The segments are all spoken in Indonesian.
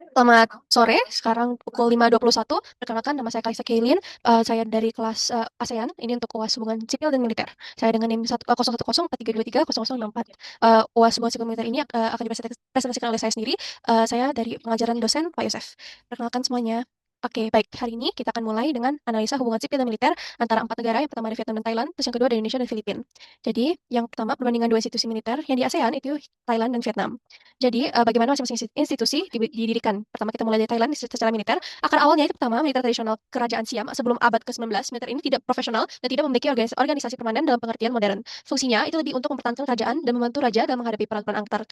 Selamat sore, sekarang pukul 5.21. Perkenalkan, nama saya Kalisa Kailin. Saya dari kelas ASEAN. Ini untuk UAS Hubungan Sipil dan Militer. Saya dengan NIM 01043230064. UAS Hubungan Sipil Militer ini akan dipresentasikan oleh saya sendiri. Saya dari pengajaran dosen Pak Yosef. Perkenalkan semuanya. Oke, baik. Hari ini kita akan mulai dengan analisa hubungan sipil dan militer antara empat negara. Yang pertama ada Vietnam dan Thailand, terus yang kedua ada Indonesia dan Filipina. Jadi, yang pertama perbandingan dua institusi militer yang di ASEAN itu Thailand dan Vietnam. Jadi, bagaimana masing-masing institusi didirikan. Pertama kita mulai dari Thailand secara militer. Akar awalnya itu pertama militer tradisional kerajaan Siam sebelum abad ke-19. Militer ini tidak profesional dan tidak memiliki organisasi permanen dalam pengertian modern. Fungsinya itu lebih untuk mempertahankan kerajaan dan membantu raja dalam menghadapi perang antar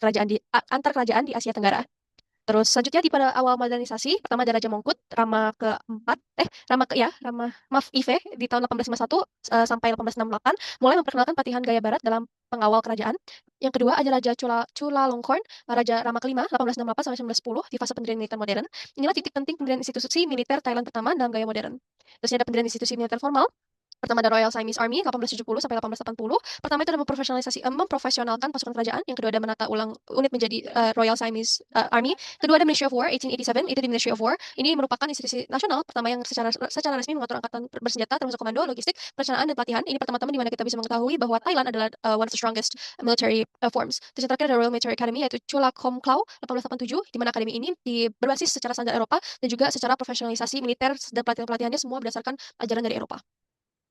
kerajaan di Asia Tenggara. Terus selanjutnya di pada awal modernisasi, pertama ada Raja Mongkut, maaf, Ive di tahun 1851 sampai 1868 mulai memperkenalkan patihan gaya barat dalam pengawal kerajaan. Yang kedua ada Raja Chulalongkorn, Raja Rama kelima 1868 sampai 1910 di fase pendirian militer modern. Inilah titik penting pendirian institusi militer Thailand pertama dalam gaya modern. Terus ada pendirian institusi militer formal. Pertama ada Royal Siamese Army 1870 sampai 1880. Pertama itu ada memprofesionalkan pasukan kerajaan. Yang kedua ada menata ulang unit menjadi Royal Siamese Army. Kedua ada Ministry of War 1887, itu di Ministry of War. Ini merupakan institusi nasional pertama yang secara resmi mengatur angkatan bersenjata termasuk komando, logistik, perencanaan dan pelatihan. Ini pertama-tama di mana kita bisa mengetahui bahwa Thailand adalah one of the strongest military forms. Terus yang terakhir ada Royal Military Academy yaitu Chulalongkorn 1887, di mana akademi ini berbasis secara standar Eropa dan juga secara profesionalisasi militer dan pelatihan-pelatihannya semua berdasarkan ajaran dari Eropa.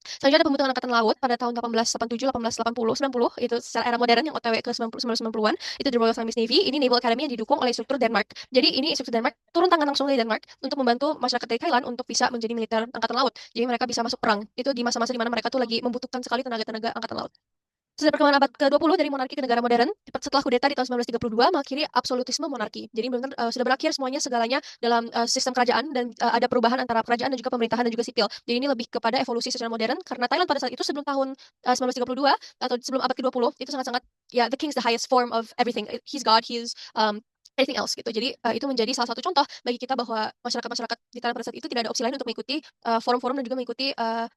Selanjutnya ada pembentukan angkatan laut pada tahun 1887, 1880, 90 itu secara era modern yang OTW ke 1990-an itu the Royal Siamese Navy. Ini Naval Academy yang didukung oleh struktur Denmark. Jadi ini struktur Denmark turun tangan langsung dari Denmark untuk membantu masyarakat dari Thailand untuk bisa menjadi militer angkatan laut. Jadi mereka bisa masuk perang. Itu di masa-masa di mana mereka tuh lagi membutuhkan sekali tenaga-tenaga angkatan laut. Sejak perkembangan abad ke-20 dari monarki ke negara modern, setelah kudeta di tahun 1932 mengakhiri absolutisme monarki. Jadi benar-benar sudah berakhir segalanya dalam sistem kerajaan dan ada perubahan antara kerajaan dan juga pemerintahan dan juga sipil. Jadi ini lebih kepada evolusi secara modern karena Thailand pada saat itu sebelum tahun 1932 atau sebelum abad ke-20 itu sangat-sangat ya the king is the highest form of everything. He's God, he's anything else gitu. Jadi itu menjadi salah satu contoh bagi kita bahwa masyarakat-masyarakat di Thailand pada saat itu tidak ada opsi lain untuk mengikuti forum-forum dan juga mengikuti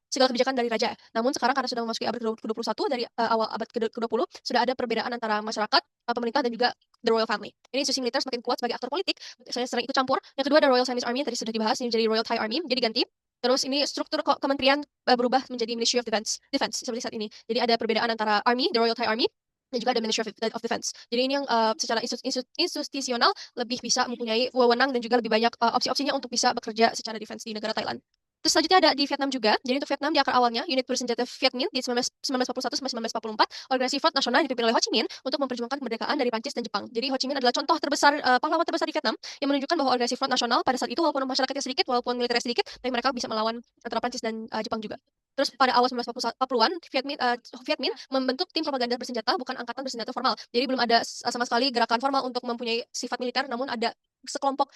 segala kebijakan dari raja. Namun sekarang karena sudah memasuki abad ke-21 dari awal abad ke-20 sudah ada perbedaan antara masyarakat, pemerintah dan juga the royal family. Ini institusi militer semakin kuat sebagai aktor politik. Saya sering ikut campur. Yang kedua ada Royal Siamese Army yang tadi sudah dibahas, ini menjadi Royal Thai Army, jadi ganti. Terus ini struktur kementerian berubah menjadi Ministry of Defense seperti saat ini. Jadi ada perbedaan antara Army, the Royal Thai Army, dan juga ada Ministry of Defense. Jadi ini yang secara institusional lebih bisa mempunyai wewenang dan juga lebih banyak opsi-opsinya untuk bisa bekerja secara defense di negara Thailand. Terus selanjutnya ada di Vietnam juga. Jadi untuk Vietnam di akar awalnya, unit bersenjata Viet Minh di 1941 sampai 1944, organisasi Front Nasional yang dipimpin oleh Ho Chi Minh untuk memperjuangkan kemerdekaan dari Prancis dan Jepang. Jadi Ho Chi Minh adalah contoh terbesar, pahlawan terbesar di Vietnam yang menunjukkan bahwa organisasi Front Nasional pada saat itu walaupun masyarakatnya sedikit, walaupun militernya sedikit, tapi mereka bisa melawan antara Prancis dan Jepang juga. Terus pada awal 1940-an, Viet Minh membentuk tim propaganda bersenjata, bukan angkatan bersenjata formal. Jadi belum ada sama sekali gerakan formal untuk mempunyai sifat militer, namun ada sekelompok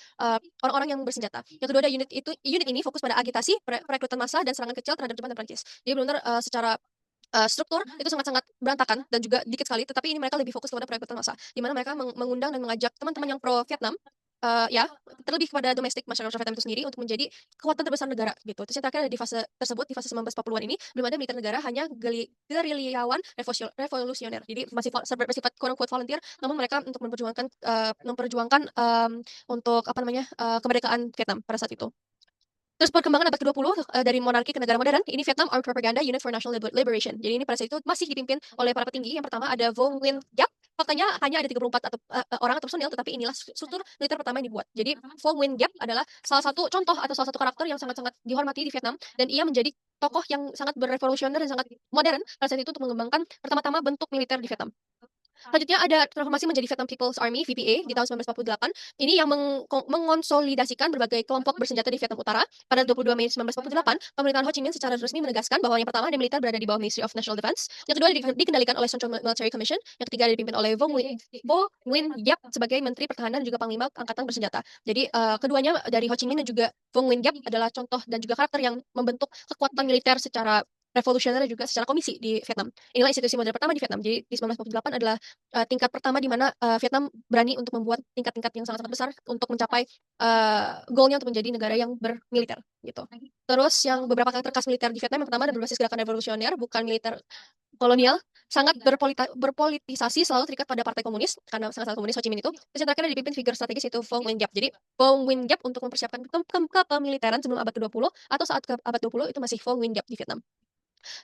orang-orang yang bersenjata. Yang kedua ada unit ini fokus pada agitasi, perekrutan massa dan serangan kecil terhadap Jepang dan Prancis. Jadi benar-benar secara struktur itu sangat-sangat berantakan dan juga dikit sekali, tetapi ini mereka lebih fokus kepada perekrutan massa, di mana mereka mengundang dan mengajak teman-teman yang pro Vietnam ya terlebih kepada domestik masyarakat Vietnam itu sendiri untuk menjadi kekuatan terbesar negara gitu. Terus yang terakhir di fase tersebut di fase 1940-an ini belum ada militer negara, hanya gerilyawan revolusioner. Jadi masih bersifat quote unquote volunteer, namun mereka untuk memperjuangkan untuk apa namanya kemerdekaan Vietnam pada saat itu. Terus perkembangan abad ke-20 dari monarki ke negara modern, ini Vietnam Armed Propaganda Unit for National Liberation. Jadi ini pada saat itu masih dipimpin oleh para petinggi. Yang pertama ada Vo Nguyen Giap. Faktanya hanya ada 34 orang atau personil, tetapi inilah struktur militer pertama yang dibuat. Jadi Vo Nguyen Giap adalah salah satu contoh atau salah satu karakter yang sangat-sangat dihormati di Vietnam, dan ia menjadi tokoh yang sangat berrevolusioner dan sangat modern pada saat itu untuk mengembangkan pertama-tama bentuk militer di Vietnam. Selanjutnya ada transformasi menjadi Vietnam People's Army (VPA) di tahun 1948. Ini yang mengonsolidasikan berbagai kelompok bersenjata di Vietnam Utara. Pada 22 Mei 1948, pemerintahan Ho Chi Minh secara resmi menegaskan bahwa yang pertama ada militer berada di bawah Ministry of National Defense, yang kedua dikendalikan oleh Central Military Commission, yang ketiga dipimpin oleh Vo Nguyen Giap sebagai Menteri Pertahanan dan juga Panglima Angkatan Bersenjata. Jadi keduanya dari Ho Chi Minh dan juga Vo Nguyen Giap adalah contoh dan juga karakter yang membentuk kekuatan militer secara revolusioner dan juga secara komisi di Vietnam. Inilah institusi modern pertama di Vietnam. Jadi di 1948 adalah tingkat pertama di mana Vietnam berani untuk membuat tingkat-tingkat yang sangat-sangat besar untuk mencapai goalnya untuk menjadi negara yang bermiliter gitu. Terus yang beberapa karakter khas militer di Vietnam yang pertama ada berbasis gerakan revolusioner, bukan militer kolonial. sangat berpolitisasi, selalu terikat pada partai komunis karena sangat-sangat komunis Ho Chi Minh itu. Terus yang terakhir dipimpin figur strategis yaitu Fong Wing Gap. Jadi Fong Wing Gap untuk mempersiapkan kepemiliteran sebelum abad ke-20 atau saat ke abad 20 itu masih Fong Wing Gap di Vietnam.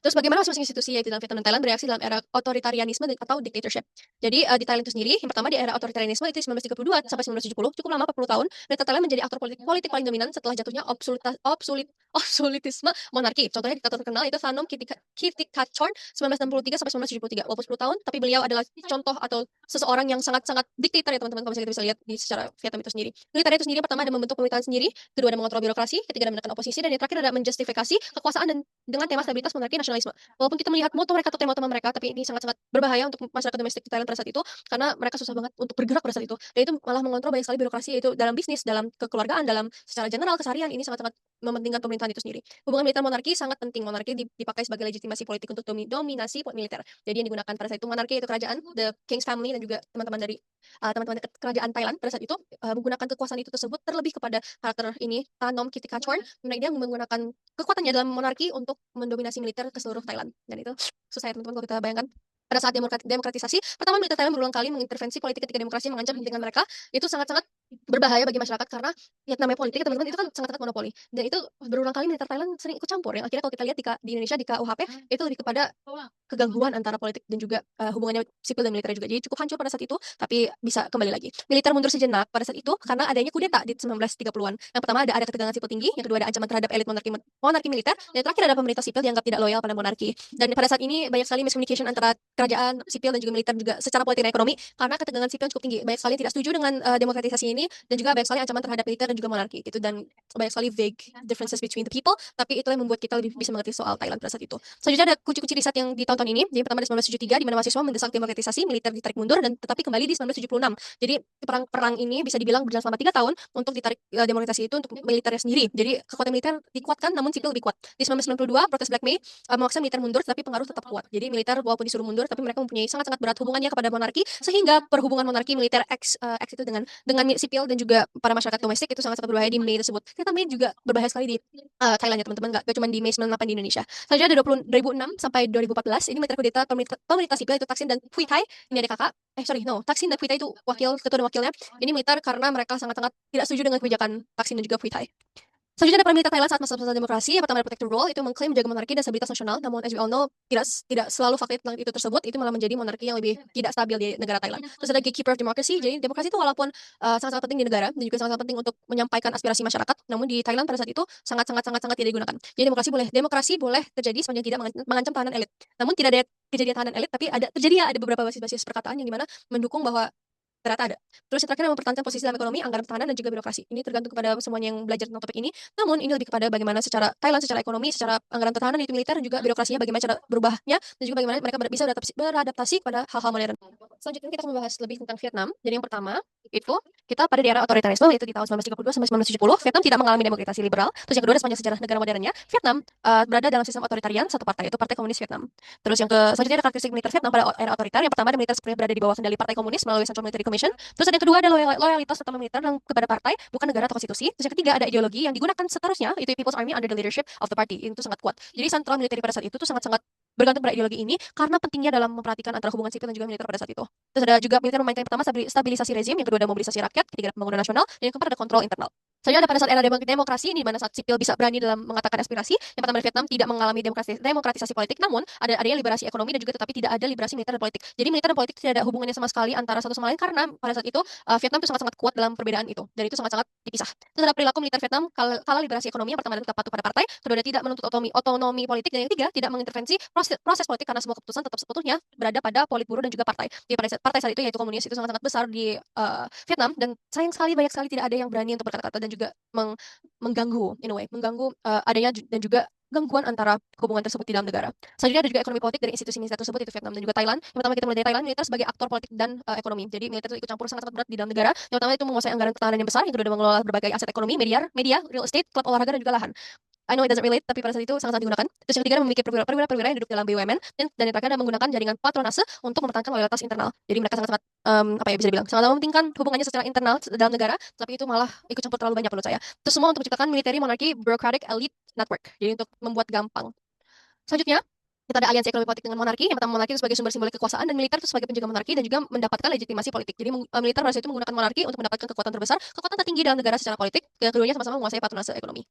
Terus bagaimana masing-masing institusi yaitu dalam Vietnam dan Thailand bereaksi dalam era otoritarianisme atau dictatorship. Jadi di Thailand itu sendiri, yang pertama di era otoritarianisme itu 1932 sampai 1970, cukup lama 40 tahun, dan Thailand menjadi aktor politik paling dominan setelah jatuhnya absolutisme monarki. Contohnya diktator terkenal itu Thanom Kittikachorn 1963 sampai 1973. Walaupun 10 tahun, tapi beliau adalah contoh atau seseorang yang sangat-sangat diktator ya teman-teman, kalau misalnya kita bisa lihat di secara Vietnam itu sendiri. Militer itu sendiri pertama ada membentuk pemerintahan sendiri, kedua ada mengontrol birokrasi, ketiga ada menekan oposisi, dan yang terakhir ada menjustifikasi kekuasaan dan dengan tema stabilitas monarki nasionalisme. Walaupun kita melihat moto mereka atau tema-tema mereka, tapi ini sangat-sangat berbahaya untuk masyarakat domestik di Thailand pada saat itu, karena mereka susah banget untuk bergerak pada saat itu. Dan itu malah mengontrol banyak sekali birokrasi, yaitu dalam bisnis, dalam kekeluargaan, dalam secara general keseharian, ini sangat-sangat mementingkan pemerintahan itu sendiri. Hubungan militer monarki sangat penting. Monarki dipakai sebagai legitimasi politik untuk dominasi militer. Jadi yang digunakan pada saat itu monarki itu kerajaan, the king's family, dan juga teman-teman dari teman-teman dekat kerajaan Thailand pada saat itu menggunakan kekuasaan itu tersebut terlebih kepada karakter ini Thanom Kittikachorn. Dia menggunakan kekuatannya dalam monarki untuk mendominasi militer ke seluruh Thailand. Dan itu susah ya teman-teman kalau kita bayangkan. Pada saat demokratisasi, pertama militer Thailand berulang kali mengintervensi politik ketika demokrasi mengancam kepentingan mereka. Itu sangat-sangat berbahaya bagi masyarakat karena ya namanya politik teman-teman itu kan sangat-sangat monopoli. Dan itu berulang kali militer Thailand sering ikut campur. Yang akhirnya kalau kita lihat di Indonesia di KUHP itu lebih kepada kegangguan antara politik dan juga hubungannya sipil dan militer juga. Jadi cukup hancur pada saat itu, tapi bisa kembali lagi. Militer mundur sejenak pada saat itu karena adanya kudeta di 1930-an. Yang pertama ada ketegangan sipil tinggi, yang kedua ada ancaman terhadap elit monarki militer, dan yang terakhir ada pemerintah sipil dianggap tidak loyal pada monarki. Dan pada saat ini banyak sekali miscommunication antara kerajaan sipil dan juga militer juga secara politik dan ekonomi karena ketegangan sipil cukup tinggi. Banyak sekali tidak setuju dengan demokratisasi ini dan juga banyak sekali ancaman terhadap militer dan juga monarki gitu, dan banyak sekali vague differences between the people, tapi itulah yang membuat kita lebih bisa mengerti soal Thailand pada saat itu. Selanjutnya ada kunci-kunci riset yang di tahun-tahun ini. Jadi pertama di 1973 di mana mahasiswa mendesak demokratisasi, militer ditarik mundur dan tetapi kembali di 1976. Jadi perang ini bisa dibilang berjalan selama 3 tahun untuk ditarik demokratisasi itu untuk militernya sendiri. Jadi kekuatan militer dikuatkan namun sipil lebih kuat. Di 1992 protes Black May memaksa militer mundur tapi pengaruh tetap kuat. Jadi militer walaupun disuruh mundur tapi mereka mempunyai sangat-sangat berat hubungannya kepada monarki sehingga perhubungan monarki militer X itu dengan sipil dan juga para masyarakat domestik itu sangat-sangat berbahaya di Mei tersebut. Ternyata Mei juga berbahaya sekali di Thailand ya teman-teman, nggak cuma di Mei 98 di Indonesia. Selanjutnya ada 2006 sampai 2014 ini militer kudeta pemerintah sipil itu Thaksin dan Pheu Thai. Ini ada kakak. Thaksin dan Pheu Thai itu ketua dan wakilnya. Ini militer karena mereka sangat-sangat tidak setuju dengan kebijakan Thaksin dan juga Pheu Thai. Selanjutnya ada peran militer Thailand saat masa-masa demokrasi. Yang pertama ada protector role, itu mengklaim menjaga monarki dan stabilitas nasional. Namun as we all know, tidak selalu fakta tentang itu tersebut. Itu malah menjadi monarki yang lebih tidak stabil di negara Thailand. Terus ada gatekeeper of democracy. Jadi demokrasi itu walaupun sangat-sangat penting di negara dan juga sangat-sangat penting untuk menyampaikan aspirasi masyarakat, namun di Thailand pada saat itu sangat-sangat tidak digunakan. Jadi demokrasi boleh terjadi sepanjang tidak mengancam tahanan elit. Namun tidak ada kejadian tahanan elit, tapi ada beberapa basis-basis perkataan yang dimana mendukung bahwa ternyata ada. Terus yang terakhir mempertahankan posisi dalam ekonomi, anggaran pertahanan, dan juga birokrasi. Ini tergantung kepada semuanya yang belajar tentang topik ini. Namun ini lebih kepada bagaimana secara Thailand, secara ekonomi, secara anggaran pertahanan itu militer, dan juga birokrasinya bagaimana cara berubahnya, dan juga bagaimana mereka bisa beradaptasi pada hal-hal modern. Selanjutnya kita akan membahas lebih tentang Vietnam. Jadi yang pertama itu kita pada di era otoritarisme yaitu di tahun 1932 sampai 1970 Vietnam tidak mengalami demokratisasi liberal. Terus yang kedua sepanjang sejarah negara modernnya Vietnam berada dalam sistem otoritarian satu partai yaitu Partai Komunis Vietnam. Terus yang selanjutnya ada karakteristik militer Vietnam pada era otoriter. Yang pertama ada militer sepenuhnya berada di bawah kendali Partai Komunis melalui Central Military Commission. Terus ada yang kedua ada loyalitas serta militer kepada partai bukan negara atau konstitusi. Terus yang ketiga ada ideologi yang digunakan seterusnya itu People's Army under the leadership of the party. Itu sangat kuat. Jadi Central Military pada saat itu tuh sangat-sangat bergantung pada ideologi ini karena pentingnya dalam memperhatikan antara hubungan sipil dan juga militer pada saat itu. Terus ada juga militer memainkan yang pertama stabilisasi rezim, yang kedua ada mobilisasi rakyat, ketiga ada pembangunan nasional, dan yang keempat ada kontrol internal. Selanjutnya ada pada saat era demokrasi ini di mana saat sipil bisa berani dalam mengatakan aspirasi. Yang pertama Vietnam tidak mengalami demokratisasi politik, namun adanya liberasi ekonomi dan juga tetapi tidak ada liberasi militer dan politik. Jadi militer dan politik tidak ada hubungannya sama sekali antara satu sama lain karena pada saat itu Vietnam itu sangat-sangat kuat dalam perbedaan itu dan itu sangat-sangat dipisah. Terus ada perilaku militer Vietnam kala liberasi ekonomi. Yang pertama adalah tetap patuh pada partai, kedua ada tidak menuntut otonomi politik, dan yang ketiga tidak mengintervensi proses politik karena semua keputusan tetap sepenuhnya berada pada Politburo dan juga partai. Jadi partai saat itu yaitu komunis itu sangat-sangat besar di Vietnam dan sayang sekali banyak sekali tidak ada yang berani untuk berkata-kata dan juga mengganggu adanya dan juga gangguan antara hubungan tersebut di dalam negara. Selanjutnya ada juga ekonomi politik dari institusi militer tersebut itu Vietnam dan juga Thailand. Yang pertama kita mulai dari Thailand, militer sebagai aktor politik dan ekonomi. Jadi militer itu ikut campur sangat-sangat berat di dalam negara. Yang pertama itu menguasai anggaran pertahanan yang besar, yang kedua mengelola berbagai aset ekonomi, media, real estate, klub olahraga dan juga lahan. I know it doesn't relate, tapi pada saat itu sangat-sangat digunakan. Terus yang ketiga adalah memiliki perwira-perwira yang duduk dalam BUMN dan yang terakhir adalah menggunakan jaringan patronase untuk mempertahankan loyalitas internal. Jadi mereka sangat-sangat bisa dibilang sangat mementingkan hubungannya secara internal dalam negara, tapi itu malah ikut campur terlalu banyak menurut saya. Terus semua untuk menciptakan military monarchy bureaucratic elite network. Jadi untuk membuat gampang. Selanjutnya Kita ada aliansi ekonomi politik dengan monarki. Yang pertama, monarki itu sebagai sumber simbolik kekuasaan, dan militer itu sebagai penjaga monarki dan juga mendapatkan legitimasi politik. Jadi militer pada saat itu menggunakan monarki untuk mendapatkan kekuatan terbesar, kekuatan tertinggi dalam negara secara politik. Yang keduanya sama-sama menguasai patronase ekonomi.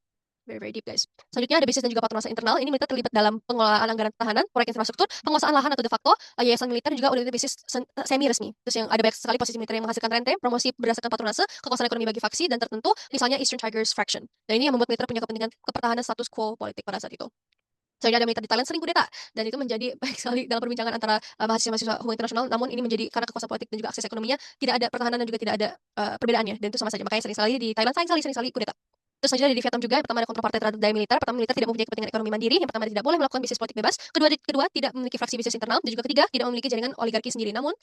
Very deep, guys. Selanjutnya ada bisnis dan juga patronase internal. Ini militer terlibat dalam pengelolaan anggaran pertahanan, proyek infrastruktur, penguasaan lahan atau de facto, yayasan militer juga unit bisnis semi resmi. Terus yang ada banyak sekali posisi militer yang menghasilkan rente, promosi berdasarkan patronase, kekuasaan ekonomi bagi faksi dan tertentu, misalnya Eastern Tigers Faction. Dan ini yang membuat militer punya kepentingan kepertahanan status quo politik pada saat itu. Selanjutnya ada militer di Thailand sering kudeta, dan itu menjadi baik sekali dalam perbincangan antara mahasiswa-mahasiswa hubungan internasional. Namun ini menjadi karena kekuasaan politik dan juga akses ekonominya tidak ada pertahanan dan juga tidak ada perbedaannya, dan itu sama saja. Makanya sering sekali di Thailand sering sekali kudeta. Terus selanjutnya di Vietnam juga, yang pertama ada kontrapartai terhadap daya militer. Pertama, militer tidak mempunyai kepentingan ekonomi mandiri. Yang pertama, tidak boleh melakukan bisnis politik bebas. Kedua tidak memiliki fraksi bisnis internal. Dan juga ketiga, tidak memiliki jaringan oligarki sendiri. Namun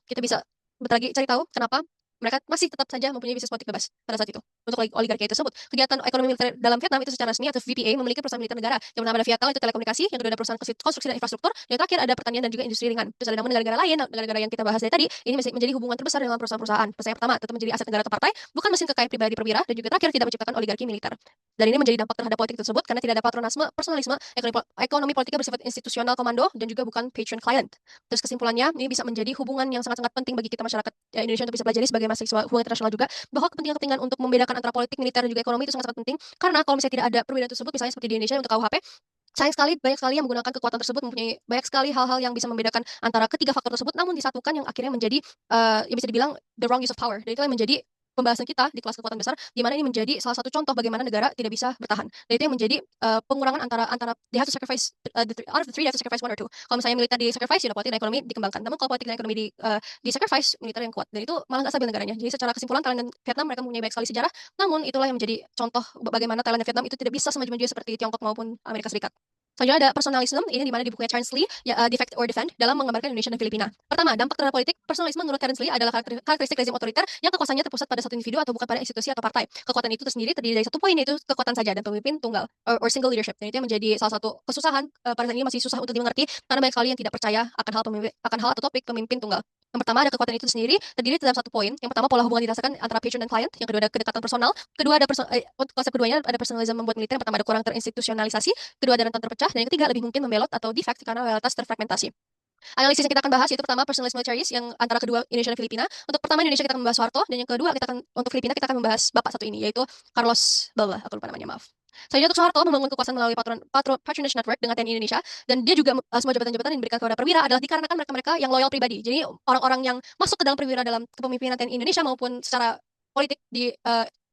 kita bisa bentar lagi cari tahu kenapa mereka masih tetap saja mempunyai bisnis politik bebas pada saat itu untuk oligarki tersebut. Kegiatan ekonomi militer dalam Vietnam itu secara resmi atau VPA memiliki perusahaan militer negara. Yang pertama ada Viettel, itu telekomunikasi. Yang kedua ada perusahaan konstruksi dan infrastruktur. Yang terakhir ada pertanian dan juga industri ringan. Terus ada namun negara-negara lain, negara-negara yang kita bahas dari tadi, ini masih menjadi hubungan terbesar dengan perusahaan-perusahaan. Perusahaan yang pertama tetap menjadi aset negara atau partai, bukan mesin kekayaan pribadi perwira, dan juga terakhir tidak menciptakan oligarki militer. Dan ini menjadi dampak terhadap politik tersebut karena tidak ada patronasme, personalisme, ekonomi politiknya bersifat institusional komando dan juga bukan patron client. Terus kesimpulannya, ini bisa menjadi hubungan yang sangat-sangat penting bagi kita masyarakat Indonesia untuk bisa pelajari sebagai mahasiswa hubungan internasional juga, bahwa kepentingan-kepentingan untuk membedakan antara politik, militer, dan juga ekonomi itu sangat-sangat penting. Karena kalau misalnya tidak ada perbedaan tersebut, misalnya seperti di Indonesia untuk KUHP, sayang sekali banyak sekali yang menggunakan kekuatan tersebut, mempunyai banyak sekali hal-hal yang bisa membedakan antara ketiga faktor tersebut, namun disatukan yang akhirnya menjadi yang bisa dibilang the wrong use of power. Dan itu yang menjadi pembahasan kita di kelas kekuatan besar, di mana ini menjadi salah satu contoh bagaimana negara tidak bisa bertahan. Dan itu yang menjadi pengurangan antara they have to sacrifice out of the three, they have to sacrifice one or two. Kalau misalnya militer di sacrifice, ya politik dan ekonomi dikembangkan. Namun kalau politik dan ekonomi di sacrifice, militer yang kuat. Dan itu malah nggak stabil negaranya. Jadi secara kesimpulan, Thailand dan Vietnam mereka mempunyai banyak sekali sejarah. Namun itulah yang menjadi contoh bagaimana Thailand dan Vietnam itu tidak bisa semaju-maju seperti Tiongkok maupun Amerika Serikat. Selanjutnya ada personalisme, ini di mana di bukunya Terence Lee, Defect or Defend, dalam menggambarkan Indonesia dan Filipina. Pertama, dampak terhadap politik. Personalisme menurut Terence Lee adalah karakteristik rezim otoriter yang kekuasaannya terpusat pada satu individu atau bukan pada institusi atau partai. Kekuatan itu tersendiri terdiri dari satu poin, yaitu kekuatan saja dan pemimpin tunggal, or single leadership. Dan itu yang menjadi salah satu kesusahan pada saat ini, masih susah untuk dimengerti karena banyak sekali yang tidak percaya akan hal atau topik pemimpin tunggal. Yang pertama ada kekuatan itu sendiri terdiri dalam satu poin. Yang pertama, pola hubungan dirasakan antara patron dan client. Yang kedua ada kedekatan personal. Kedua ada konsep keduanya ada personalisme membuat militer. Yang pertama ada kurang terinstitusionalisasi. Kedua ada rentan terpecah. Dan yang ketiga lebih mungkin membelot atau defect karena loyalitas terfragmentasi. Analisis yang kita akan bahas yaitu pertama personalisme militaris yang antara kedua Indonesia dan Filipina. Untuk pertama Indonesia kita akan membahas Soeharto, dan yang kedua untuk Filipina kita akan membahas bapak satu ini, yaitu Carlos Bala, aku lupa namanya, maaf. Selanjutnya untuk Soeharto membangun kekuasaan melalui patronage network dengan TNI Indonesia, dan dia juga semua jabatan-jabatan yang diberikan kepada perwira adalah dikarenakan mereka-mereka yang loyal pribadi. Jadi orang-orang yang masuk ke dalam perwira dalam kepemimpinan TNI Indonesia maupun secara politik di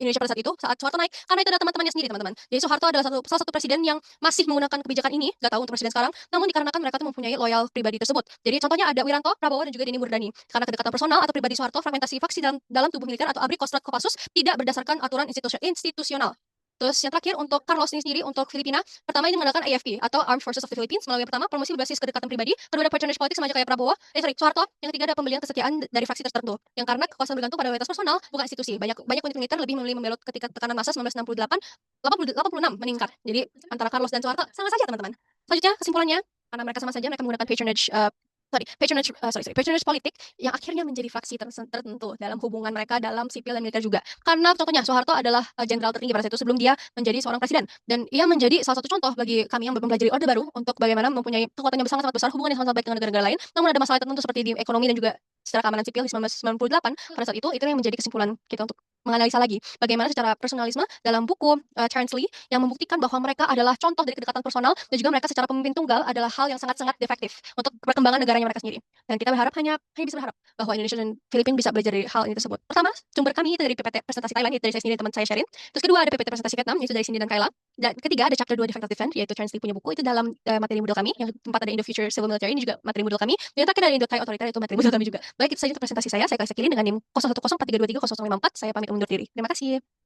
Indonesia pada saat Soeharto naik, karena itu ada teman-temannya sendiri, teman-teman. Jadi Soeharto adalah salah satu presiden yang masih menggunakan kebijakan ini, nggak tahu untuk presiden sekarang, namun dikarenakan mereka tuh mempunyai loyal pribadi tersebut. Jadi contohnya ada Wiranto, Prabowo, dan juga Denny Murdani. Karena kedekatan personal atau pribadi Soeharto, fragmentasi faksi dalam tubuh militer atau ABRI Kostrat Kopassus tidak berdasarkan aturan institusional. Terus yang terakhir untuk Carlos ini sendiri, untuk Filipina, pertama ini menggunakan AFP atau Armed Forces of the Philippines melalui yang pertama promosi berbasis kedekatan pribadi, kedua ada patronage politik sama aja kayak Soeharto, yang ketiga ada pembelian kesetiaan dari fraksi tertentu. Yang karena kekuasaan bergantung pada loyalitas personal bukan institusi. Banyak unit militer lebih memilih membelot ketika tekanan massa 1968 86 meningkat. Jadi antara Carlos dan Soeharto sama saja, teman-teman. Selanjutnya kesimpulannya, karena mereka sama saja, mereka menggunakan patronage politik yang akhirnya menjadi fraksi tertentu dalam hubungan mereka dalam sipil dan militer juga. Karena contohnya Soeharto adalah jenderal tertinggi pada saat itu sebelum dia menjadi seorang presiden, dan ia menjadi salah satu contoh bagi kami yang mempelajari Orde Baru untuk bagaimana mempunyai kekuatan yang sangat besar, hubungan yang sangat baik dengan negara-negara lain, namun ada masalah tertentu seperti di ekonomi dan juga secara keamanan sipil di 1998 pada saat itu yang menjadi kesimpulan kita untuk menganalisa lagi bagaimana secara personalisme dalam buku Terence Lee yang membuktikan bahwa mereka adalah contoh dari kedekatan personal, dan juga mereka secara pemimpin tunggal adalah hal yang sangat-sangat defektif untuk perkembangan negaranya mereka sendiri. Dan kita berharap hanya bisa berharap bahwa Indonesia dan Filipina bisa belajar dari hal ini tersebut. Pertama, sumber kami itu dari PPT presentasi Thailand, yaitu dari saya sendiri dan teman saya Sherin. Terus kedua ada PPT presentasi Vietnam, yaitu dari Cindy dan Kayla. Dan ketiga ada chapter 2 Defect of Defense, yaitu Terence Lee punya buku, itu dalam materi modul kami. Yang keempat ada Indo Future Civil Military, ini juga materi modul kami. Dan yang terakhir ada Indo Thai Authority, itu materi modul kami juga. Baik, itu saja untuk presentasi saya. Saya Kayla Sekili dengan NIM 0104323054. Saya pamit undur diri. Terima kasih.